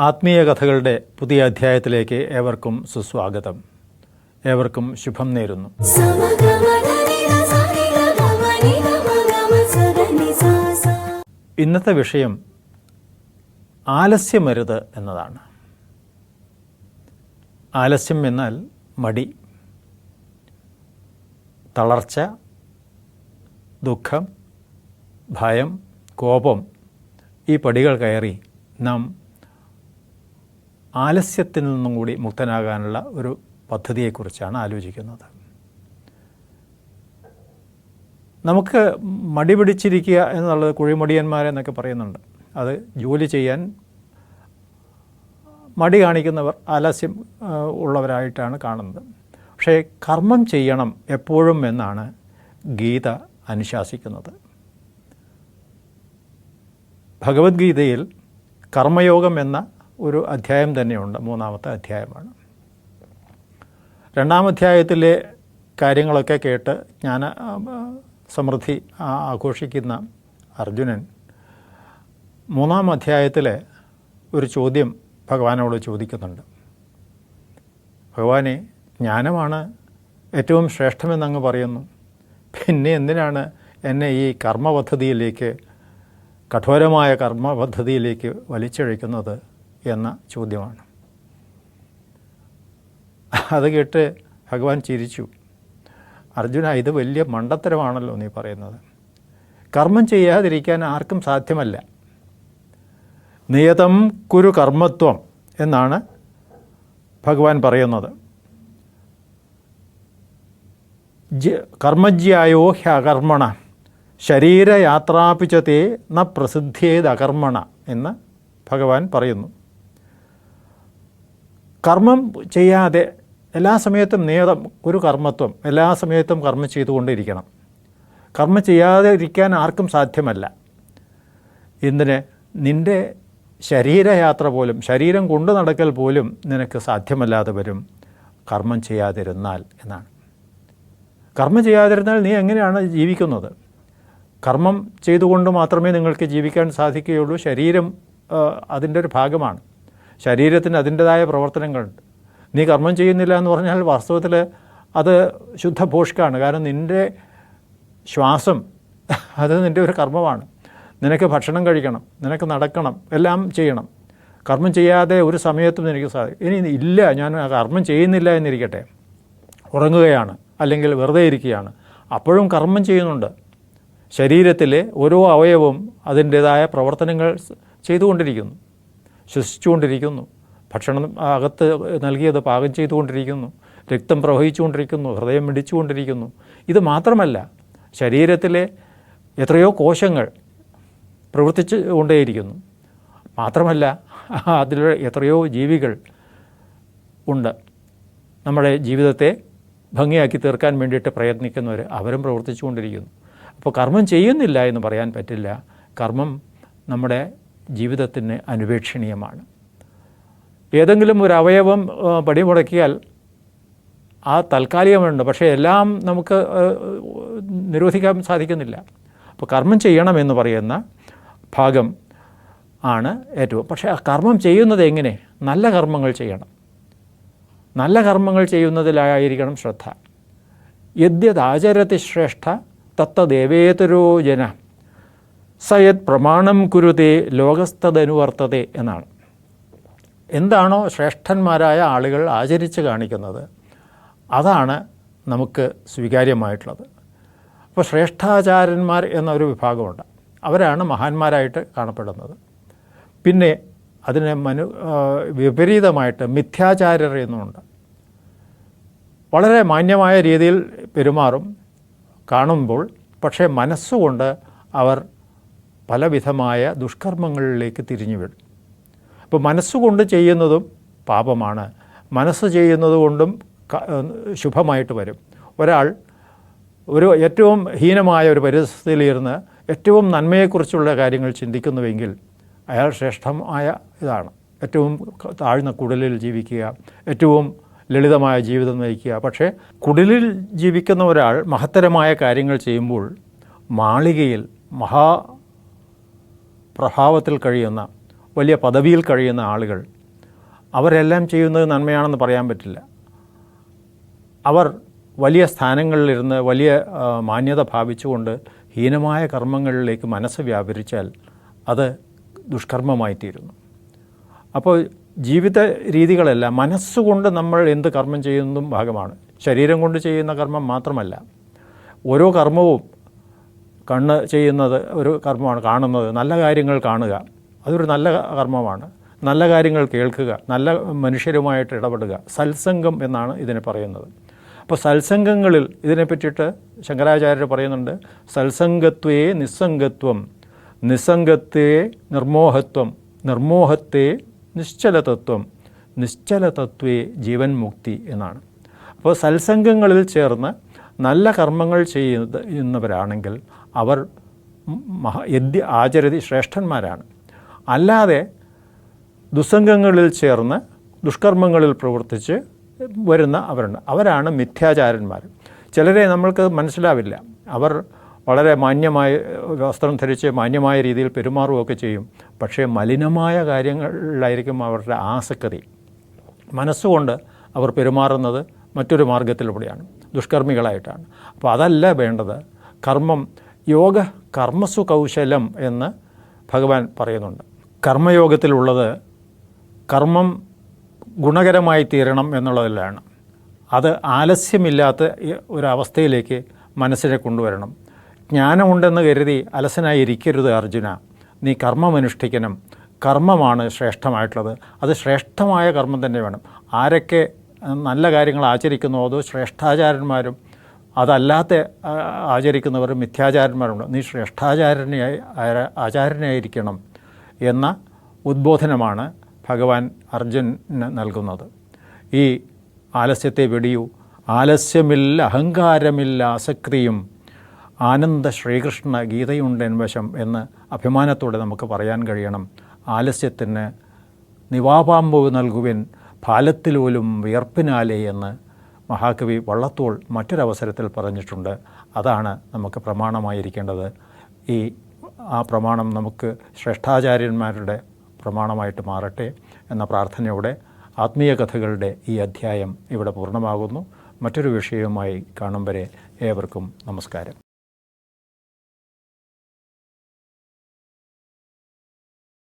ആത്മീയ കഥകളുടെ പുതിയ അധ്യായത്തിലേക്ക് ഏവർക്കും സുസ്വാഗതം. ഏവർക്കും ശുഭം നേരുന്നു. ഇന്നത്തെ വിഷയം ആലസ്യമരുത് എന്നതാണ്. ആലസ്യം എന്നാൽ മടി, തളർച്ച, ദുഃഖം, ഭയം, കോപം, ഈ പടികൾ കയറി നാം ആലസ്യത്തിൽ നിന്നും കൂടി മുക്തനാകാനുള്ള ഒരു പദ്ധതിയെക്കുറിച്ചാണ് ആലോചിക്കുന്നത്. നമുക്ക് മടി പിടിച്ചിരിക്കുക എന്നുള്ളത് കുഴിമടിയന്മാരെന്നൊക്കെ പറയുന്നുണ്ട്. അത് ജോലി ചെയ്യാൻ മടി കാണിക്കുന്നവർ ആലസ്യം ഉള്ളവരായിട്ടാണ് കാണുന്നത്. പക്ഷേ കർമ്മം ചെയ്യണം എപ്പോഴും എന്നാണ് ഗീത അനുശാസിക്കുന്നത്. ഭഗവത്ഗീതയിൽ കർമ്മയോഗം എന്ന ഒരു അധ്യായം തന്നെയുണ്ട്. 3-ാമത്തെ അധ്യായമാണ്. 2-ാം അധ്യായത്തിലെ കാര്യങ്ങളൊക്കെ കേട്ട് ജ്ഞാന സമൃദ്ധി ആഘോഷിക്കുന്ന അർജുനൻ 3-ാം അധ്യായത്തിലെ ഒരു ചോദ്യം ഭഗവാനോട് ചോദിക്കുന്നുണ്ട്. ഭഗവാനെ, ജ്ഞാനമാണ് ഏറ്റവും ശ്രേഷ്ഠമെന്നങ്ങ് പറയുന്നു, പിന്നെ എന്തിനാണ് എന്നെ ഈ കർമ്മപദ്ധതിയിലേക്ക്, കഠോരമായ കർമ്മപദ്ധതിയിലേക്ക് വലിച്ചിഴയ്ക്കുന്നത് എന്ന ചോദ്യമാണ്. അത് കേട്ട് ഭഗവാൻ ചിരിച്ചു. അർജുന, ഇത് വലിയ മണ്ടത്തരമാണല്ലോ നീ പറയുന്നത്. കർമ്മം ചെയ്യാതിരിക്കാൻ ആർക്കും സാധ്യമല്ല. നിയതം കുരു കർമ്മത്വം എന്നാണ് ഭഗവാൻ പറയുന്നത്. കർമ്മജ്യായോ ഹ്യകർമ്മണ ശരീരയാത്രാപിച്ചതേ ന പ്രസിദ്ധ്യേദകർമ്മണ എന്ന് ഭഗവാൻ പറയുന്നു. കർമ്മം ചെയ്യാതെ എല്ലാ സമയത്തും നിയതം ഒരു കർമ്മത്വം, എല്ലാ സമയത്തും കർമ്മം ചെയ്തുകൊണ്ടിരിക്കണം. കർമ്മം ചെയ്യാതെ ഇരിക്കാൻ ആർക്കും സാധ്യമല്ല. എന്തിന്? നിൻ്റെ ശരീരയാത്ര പോലും, ശരീരം കൊണ്ടു നടക്കൽ പോലും നിനക്ക് സാധ്യമല്ലാതെ വരും കർമ്മം ചെയ്യാതിരുന്നാൽ എന്നാണ്. കർമ്മം ചെയ്യാതിരുന്നാൽ നീ എങ്ങനെയാണ് ജീവിക്കുന്നത്? കർമ്മം ചെയ്തുകൊണ്ട് മാത്രമേ നിങ്ങൾക്ക് ജീവിക്കാൻ സാധിക്കുകയുള്ളൂ. ശരീരം അതിൻ്റെ ഒരു ഭാഗമാണ്. ശരീരത്തിന് അതിൻ്റെതായ പ്രവർത്തനങ്ങളുണ്ട്. നീ കർമ്മം ചെയ്യുന്നില്ല എന്ന് പറഞ്ഞാൽ വാസ്തവത്തിൽ അത് ശുദ്ധ ഭോഷ്കാണ്. കാരണം നിൻ്റെ ശ്വാസം അത് നിൻ്റെ ഒരു കർമ്മമാണ്. നിനക്ക് ഭക്ഷണം കഴിക്കണം, നിനക്ക് നടക്കണം, എല്ലാം ചെയ്യണം. കർമ്മം ചെയ്യാതെ ഒരു സമയത്തും നിനക്ക് ഇനി ഇല്ല, ഞാൻ കർമ്മം ചെയ്യുന്നില്ല എന്നിരിക്കട്ടെ, ഉറങ്ങുകയാണ് അല്ലെങ്കിൽ വെറുതെ ഇരിക്കുകയാണ്, അപ്പോഴും കർമ്മം ചെയ്യുന്നുണ്ട്. ശരീരത്തിലെ ഓരോ അവയവവും അതിൻ്റേതായ പ്രവർത്തനങ്ങൾ ചെയ്തുകൊണ്ടിരിക്കുന്നു, ശ്വസിച്ചുകൊണ്ടിരിക്കുന്നു, ഭക്ഷണം അകത്ത് നൽകിയത് പാകം ചെയ്തുകൊണ്ടിരിക്കുന്നു, രക്തം പ്രവഹിച്ചുകൊണ്ടിരിക്കുന്നു, ഹൃദയം മിടിച്ചുകൊണ്ടിരിക്കുന്നു. ഇത് മാത്രമല്ല, ശരീരത്തിലെ എത്രയോ കോശങ്ങൾ പ്രവർത്തിച്ചു കൊണ്ടേയിരിക്കുന്നു. മാത്രമല്ല, അതിൽ എത്രയോ ജീവികൾ ഉണ്ട്. നമ്മുടെ ജീവിതത്തെ ഭംഗിയാക്കി തീർക്കാൻ വേണ്ടിയിട്ട് പ്രയത്നിക്കുന്നവർ, അവരും പ്രവർത്തിച്ചു കൊണ്ടിരിക്കുന്നു. അപ്പോൾ കർമ്മം ചെയ്യുന്നില്ല എന്ന് പറയാൻ പറ്റില്ല. കർമ്മം നമ്മുടെ ജീവിതത്തിന് അനുപേക്ഷണീയമാണ്. ഏതെങ്കിലും ഒരു അവയവം പടിമുടക്കിയാൽ ആ താൽക്കാലികമുണ്ട്, പക്ഷേ എല്ലാം നമുക്ക് നിരോധിക്കാൻ സാധിക്കുന്നില്ല. അപ്പോൾ കർമ്മം ചെയ്യണമെന്ന് പറയുന്ന ഭാഗം ആണ് ഏറ്റവും. പക്ഷേ ആ കർമ്മം ചെയ്യുന്നത് എങ്ങനെ? നല്ല കർമ്മങ്ങൾ ചെയ്യണം. നല്ല കർമ്മങ്ങൾ ചെയ്യുന്നതിലായിരിക്കണം ശ്രദ്ധ. യദ്യദാചരതി ശ്രേഷ്ഠ തത്തദേവേതരോ ജന സയത് പ്രമാണം കുരുതേ ലോകസ്തദനുവർത്തതേ എന്നാണ്. എന്താണോ ശ്രേഷ്ഠന്മാരായ ആളുകൾ ആചരിച്ച് കാണിക്കുന്നത് അതാണ് നമുക്ക് സ്വീകാര്യമായിട്ടുള്ളത്. അപ്പോൾ ശ്രേഷ്ഠാചാര്യന്മാർ എന്നൊരു വിഭാഗമുണ്ട്. അവരാണ് മഹാന്മാരായിട്ട് കാണപ്പെടുന്നത്. പിന്നെ അതിന് വിപരീതമായിട്ട് മിഥ്യാചാര്യർ എന്നുമുണ്ട്. വളരെ മാന്യമായ രീതിയിൽ പെരുമാറും കാണുമ്പോൾ, പക്ഷേ മനസ്സുകൊണ്ട് അവർ പലവിധമായ ദുഷ്കർമ്മങ്ങളിലേക്ക് തിരിഞ്ഞു വിടും. അപ്പോൾ മനസ്സുകൊണ്ട് ചെയ്യുന്നതും പാപമാണ്, മനസ്സ് ചെയ്യുന്നത് കൊണ്ടും ശുഭമായിട്ട് വരും. ഒരാൾ ഒരു ഏറ്റവും ഹീനമായ ഒരു പരിസ്ഥിതിയിലിരുന്ന് ഏറ്റവും നന്മയെക്കുറിച്ചുള്ള കാര്യങ്ങൾ ചിന്തിക്കുന്നുവെങ്കിൽ അയാൾ ശ്രേഷ്ഠമായ ഇതാണ്. ഏറ്റവും താഴ്ന്ന കുടിലിൽ ജീവിക്കുക, ഏറ്റവും ലളിതമായ ജീവിതം നയിക്കുക. പക്ഷേ കുടിലിൽ ജീവിക്കുന്ന ഒരാൾ മഹത്തരമായ കാര്യങ്ങൾ ചെയ്യുമ്പോൾ മാളികയിൽ പ്രഭാവത്തിൽ കഴിയുന്ന വലിയ പദവിയിൽ കഴിയുന്ന ആളുകൾ അവരെല്ലാം ചെയ്യുന്നത് നന്മയാണെന്ന് പറയാൻ പറ്റില്ല. അവർ വലിയ സ്ഥാനങ്ങളിലിരുന്ന് വലിയ മാന്യത ഭാവിച്ചുകൊണ്ട് ഹീനമായ കർമ്മങ്ങളിലേക്ക് മനസ്സ് വ്യാപരിച്ചാൽ അത് ദുഷ്കർമ്മമായി തീരുന്നു. അപ്പോൾ ജീവിത രീതികളെല്ലാം മനസ്സുകൊണ്ട് നമ്മൾ എന്ത് കർമ്മം ചെയ്യുന്നതും ഭാഗമാണ്. ശരീരം കൊണ്ട് ചെയ്യുന്ന കർമ്മം മാത്രമല്ല, ഓരോ കർമ്മവും കണ്ണ് ചെയ്യുന്നത് ഒരു കർമ്മമാണ്. കാണുന്നത്, നല്ല കാര്യങ്ങൾ കാണുക, അതൊരു നല്ല കർമ്മമാണ്. നല്ല കാര്യങ്ങൾ കേൾക്കുക, നല്ല മനുഷ്യരുമായിട്ട് ഇടപെടുക, സത്സംഗം എന്നാണ് ഇതിനെ പറയുന്നത്. അപ്പോൾ സത്സംഗങ്ങളിൽ ഇതിനെ പറ്റിയിട്ട് ശങ്കരാചാര്യർ പറയുന്നുണ്ട്, സത്സംഗത്വേ നിസ്സംഗത്വം, നിസ്സംഗത്വേ നിർമോഹത്വം, നിർമോഹത്തെ നിശ്ചലതത്വം, നിശ്ചലതത്വേ ജീവൻ മുക്തി എന്നാണ്. അപ്പോൾ സത്സംഗങ്ങളിൽ ചേർന്ന് നല്ല കർമ്മങ്ങൾ ചെയ്യുന്നവരാണെങ്കിൽ അവർ ആചരതി ശ്രേഷ്ഠന്മാരാണ്. അല്ലാതെ ദുസ്സംഗങ്ങളിൽ ചേർന്ന് ദുഷ്കർമ്മങ്ങളിൽ പ്രവർത്തിച്ച് വരുന്ന അവരാണ് മിഥ്യാചാരന്മാർ. ചിലരെ നമ്മൾക്ക് മനസ്സിലാവില്ല. അവർ വളരെ മാന്യമായ വസ്ത്രം ധരിച്ച് മാന്യമായ രീതിയിൽ പെരുമാറുകയൊക്കെ ചെയ്യും. പക്ഷേ മലിനമായ കാര്യങ്ങളിലായിരിക്കും അവരുടെ ആസക്തി. മനസ്സുകൊണ്ട് അവർ പെരുമാറുന്നത് മറ്റൊരു മാർഗത്തിലൂടെയാണ്, ദുഷ്കർമ്മികളായിട്ടാണ്. അപ്പോൾ അതല്ല വേണ്ടത്. കർമ്മം യോഗ കർമ്മസു കൗശലം എന്ന് ഭഗവാൻ പറയുന്നുണ്ട്. കർമ്മയോഗത്തിലുള്ളത് കർമ്മം ഗുണകരമായി തീരണം എന്നുള്ളതിലാണ്. അത് ആലസ്യമില്ലാത്ത ഒരവസ്ഥയിലേക്ക് മനസ്സിനെ കൊണ്ടുവരണം. ജ്ഞാനമുണ്ടെന്ന് കരുതി അലസനായി ഇരിക്കരുത് അർജുന. നീ കർമ്മമനുഷ്ഠിക്കണം. കർമ്മമാണ് ശ്രേഷ്ഠമായിട്ടുള്ളത്. അത് ശ്രേഷ്ഠമായ കർമ്മം തന്നെ വേണം. ആരൊക്കെ നല്ല കാര്യങ്ങൾ ആചരിക്കുന്നോ അതോ ശ്രേഷ്ഠാചാരന്മാരും അതല്ലാത്ത ആചരിക്കുന്നവർ മിഥ്യാചാരന്മാരുണ്ട്. നീ ആചാര്യനായിരിക്കണം എന്ന ഉദ്ബോധനമാണ് ഭഗവാൻ അർജുനന് നൽകുന്നത്. ഈ ആലസ്യത്തെ വെടിയൂ, ആലസ്യമില്ല അഹങ്കാരമില്ല ആസക്തിയും, ആനന്ദ ശ്രീകൃഷ്ണ ഗീതയുണ്ടെൻ വശം എന്ന് അഭിമാനത്തോടെ നമുക്ക് പറയാൻ കഴിയണം. ആലസ്യത്തിന് നിവാപാമ്പു നൽകുവിൻ ഫാലത്തിലോലും വിയർപ്പിനാലേ എന്ന് മഹാകവി വള്ളത്തോൾ മറ്റൊരവസരത്തിൽ പറഞ്ഞിട്ടുണ്ട്. അതാണ് നമുക്ക് പ്രമാണമായിരിക്കേണ്ടത്. ആ പ്രമാണം നമുക്ക് ശ്രേഷ്ഠാചാര്യന്മാരുടെ പ്രമാണമായിട്ട് മാറട്ടെ എന്ന പ്രാർത്ഥനയോടെ ആത്മീയ കഥകളുടെ ഈ അധ്യായം ഇവിടെ പൂർണ്ണമാകുന്നു. മറ്റൊരു വിഷയവുമായി കാണും വരെ ഏവർക്കും നമസ്കാരം.